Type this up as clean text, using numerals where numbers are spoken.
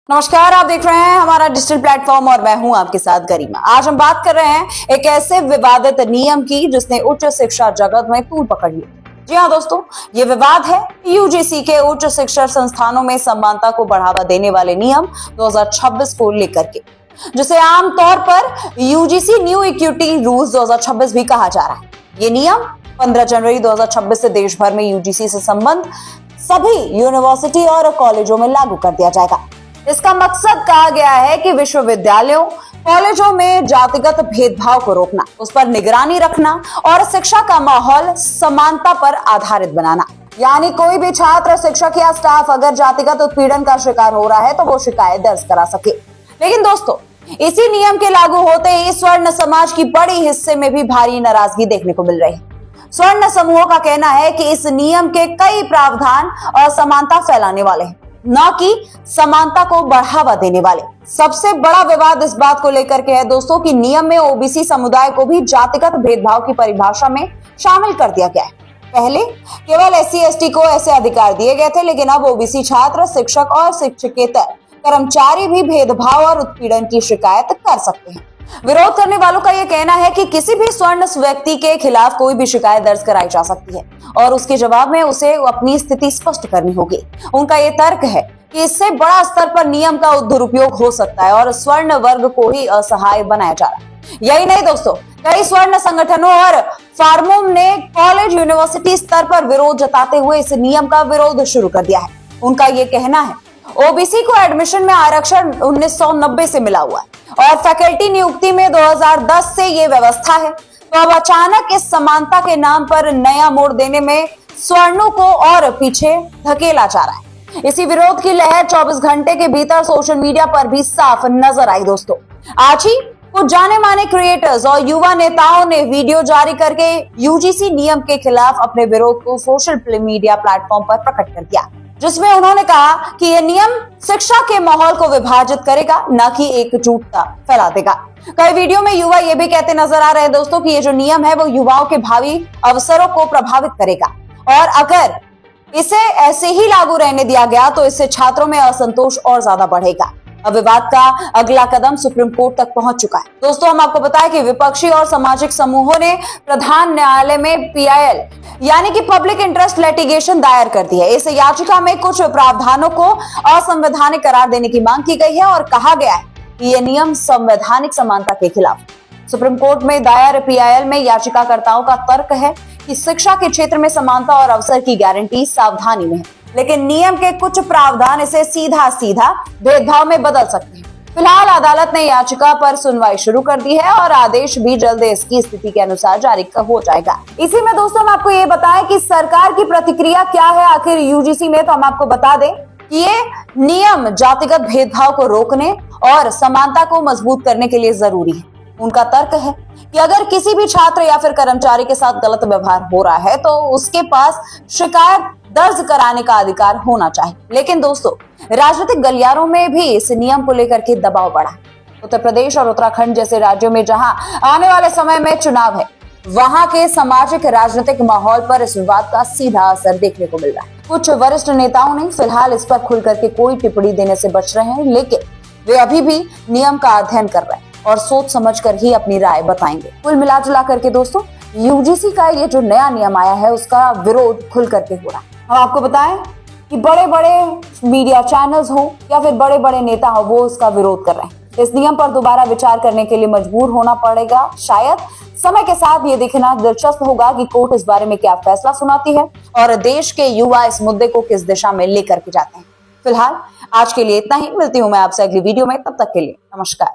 नमस्कार, आप देख रहे हैं हमारा डिजिटल प्लेटफॉर्म और मैं हूं आपके साथ गरिमा। आज हम बात कर रहे हैं एक ऐसे विवादित नियम की जिसने उच्च शिक्षा जगत में तूल पकड़ ली। जी हां दोस्तों, ये विवाद है यूजीसी के उच्च शिक्षा संस्थानों में समानता को बढ़ावा देने वाले नियम 2026 को लेकर के, जिसे आमतौर पर यूजीसी न्यू इक्विटी रूल्स 2026 भी कहा जा रहा है। ये नियम 15 जनवरी 2026 से देश भर में यूजीसी से संबंध सभी यूनिवर्सिटी और कॉलेजों में लागू कर दिया जाएगा। इसका मकसद कहा गया है कि विश्वविद्यालयों, कॉलेजों में जातिगत भेदभाव को रोकना, उस पर निगरानी रखना और शिक्षा का माहौल समानता पर आधारित बनाना। यानी कोई भी छात्र, शिक्षक या स्टाफ अगर जातिगत उत्पीड़न का शिकार हो रहा है तो वो शिकायत दर्ज करा सके। लेकिन दोस्तों, इसी नियम के लागू होते ही स्वर्ण समाज की बड़ी हिस्से में भी भारी नाराजगी देखने को मिल रही है। स्वर्ण समूहों का कहना है कि इस नियम के कई प्रावधान असमानता फैलाने वाले हैं, न कि समानता को बढ़ावा देने वाले। सबसे बड़ा विवाद इस बात को लेकर के है दोस्तों कि नियम में ओबीसी समुदाय को भी जातिगत भेदभाव की परिभाषा में शामिल कर दिया गया है। पहले केवल SC/ST को ऐसे अधिकार दिए गए थे, लेकिन अब ओबीसी छात्र, शिक्षक और शिक्षकेतर कर्मचारी भी भेदभाव और उत्पीड़न की शिकायत कर सकते हैं। विरोध करने वालों का यह कहना है कि किसी भी स्वर्ण व्यक्ति के खिलाफ कोई भी शिकायत दर्ज कराई जा सकती है और उसके जवाब में उसे अपनी स्थिति स्पष्ट करनी होगी। उनका यह तर्क है कि इससे बड़ा स्तर पर नियम का दुरुपयोग हो सकता है और स्वर्ण वर्ग को ही असहाय बनाया जा रहा है। यही नहीं दोस्तों, कई स्वर्ण संगठनों और फार्मों ने कॉलेज, यूनिवर्सिटी स्तर पर विरोध जताते हुए इस नियम का विरोध शुरू कर दिया है। उनका यह कहना है ओबीसी को एडमिशन में आरक्षण 1990 से मिला हुआ है और फैकल्टी नियुक्ति में 2010 से ये व्यवस्था है, तो अब अचानक इस समानता के नाम पर नया मोड़ देने में स्वर्णों को और पीछे धकेला जा रहा है। इसी विरोध की लहर 24 घंटे के भीतर सोशल मीडिया पर भी साफ नजर आई दोस्तों। आज ही कुछ जाने माने क्रिएटर्स और युवा नेताओं ने वीडियो जारी करके यूजीसी नियम के खिलाफ अपने विरोध को सोशल मीडिया प्लेटफॉर्म पर प्रकट कर दिया, जिसमें उन्होंने कहा कि यह नियम शिक्षा के माहौल को विभाजित करेगा, न कि एकजुटता फैला देगा। कई वीडियो में युवा ये भी कहते नजर आ रहे हैं दोस्तों कि ये जो नियम है वो युवाओं के भावी अवसरों को प्रभावित करेगा और अगर इसे ऐसे ही लागू रहने दिया गया तो इससे छात्रों में असंतोष और ज्यादा बढ़ेगा। अब विवाद का अगला कदम सुप्रीम कोर्ट तक पहुंच चुका है। दोस्तों, हम आपको बताएं कि विपक्षी और सामाजिक समूहों ने प्रधान न्यायालय में PIL यानी कि पब्लिक इंटरेस्ट लिटिगेशन दायर कर दी है। इस याचिका में कुछ प्रावधानों को असंवैधानिक करार देने की मांग की गई है और कहा गया है कि यह नियम संवैधानिक समानता के खिलाफ। सुप्रीम कोर्ट में दायर PIL में याचिकाकर्ताओं का तर्क है कि शिक्षा के क्षेत्र में समानता और अवसर की गारंटी सावधानी में है, लेकिन नियम के कुछ प्रावधान इसे सीधा सीधा भेदभाव में बदल सकते हैं। फिलहाल अदालत ने याचिका पर सुनवाई शुरू कर दी है और आदेश भी जल्द इसकी स्थिति के अनुसार जारी हो जाएगा। इसी में दोस्तों हम आपको ये बताएं कि सरकार की प्रतिक्रिया क्या है आखिर यूजीसी में, तो हम आपको बता दें कि ये नियम जातिगत भेदभाव को रोकने और समानता को मजबूत करने के लिए जरूरी है। उनका तर्क है कि अगर किसी भी छात्र या फिर कर्मचारी के साथ गलत व्यवहार हो रहा है तो उसके पास शिकायत दर्ज कराने का अधिकार होना चाहिए। लेकिन दोस्तों, राजनीतिक गलियारों में भी इस नियम को लेकर के दबाव बढ़ा है। उत्तर प्रदेश और उत्तराखंड जैसे राज्यों में जहां आने वाले समय में चुनाव है, वहां के सामाजिक राजनीतिक माहौल पर इस विवाद का सीधा असर देखने को मिल रहा है। कुछ वरिष्ठ नेताओं ने फिलहाल इस पर खुल करके कोई टिप्पणी देने से बच रहे हैं, लेकिन वे अभी भी नियम का अध्ययन कर रहे हैं और सोच समझ कर ही अपनी राय बताएंगे। कुल मिला जुला करके दोस्तों, यूजीसी का ये जो नया नियम आया है उसका विरोध खुल करके हो रहा है। हम आपको बताएं कि बड़े बड़े मीडिया चैनल्स हो या फिर बड़े बड़े नेता हो, वो इसका विरोध कर रहे हैं। इस नियम पर दोबारा विचार करने के लिए मजबूर होना पड़ेगा। शायद समय के साथ ये देखना दिलचस्प होगा कि कोर्ट इस बारे में क्या फैसला सुनाती है और देश के युवा इस मुद्दे को किस दिशा में लेकर के जाते हैं। फिलहाल आज के लिए इतना ही। मिलती हूँ मैं आपसे अगली वीडियो में, तब तक के लिए नमस्कार।